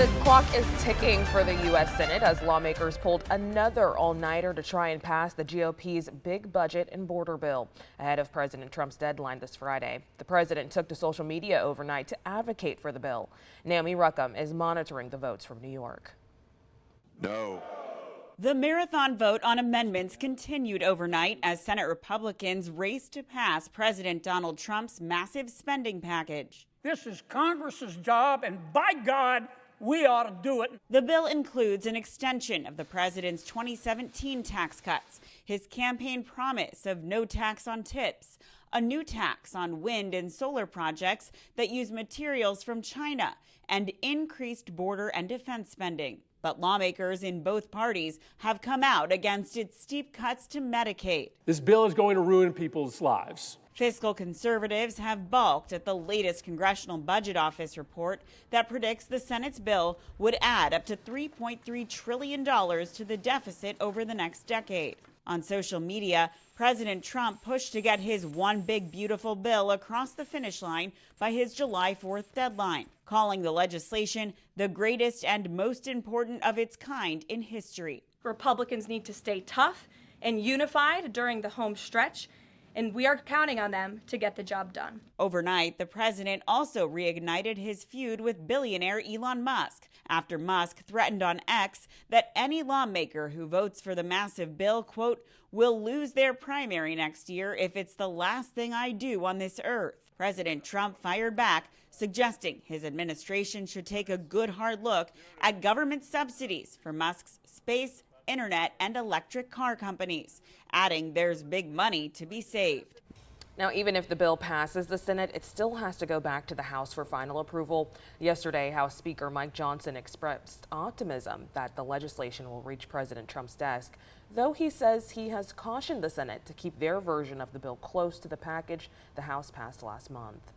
The clock is ticking for the U.S. Senate as lawmakers pulled another all-nighter to try and pass the GOP's big budget and border bill ahead of President Trump's deadline this Friday. The president took to social media overnight to advocate for the bill. Naomi Ruckham is monitoring the votes from New York. No. The marathon vote on amendments continued overnight as Senate Republicans raced to pass President Donald Trump's massive spending package. This is Congress's job, and by God, we ought to do it. The bill includes an extension of the president's 2017 tax cuts, his campaign promise of no tax on tips, a new tax on wind and solar projects that use materials from China, and increased border and defense spending. But lawmakers in both parties have come out against its steep cuts to Medicaid. This bill is going to ruin people's lives. Fiscal conservatives have balked at the latest Congressional Budget Office report that predicts the Senate's bill would add up to $3.3 trillion to the deficit over the next decade. On social media, President Trump pushed to get his one big beautiful bill across the finish line by his July 4th deadline, calling the legislation the greatest and most important of its kind in history. Republicans need to stay tough and unified during the home stretch, and we are counting on them to get the job done. Overnight, the president also reignited his feud with billionaire Elon Musk after Musk threatened on X that any lawmaker who votes for the massive bill, quote, will lose their primary next year if it's the last thing I do on this earth. President Trump fired back, suggesting his administration should take a good hard look at government subsidies for Musk's space, internet, and electric car companies, adding there's big money to be saved. Now, even if the bill passes the Senate, it still has to go back to the House for final approval. Yesterday, House Speaker Mike Johnson expressed optimism that the legislation will reach President Trump's desk, though he says he has cautioned the Senate to keep their version of the bill close to the package the House passed last month.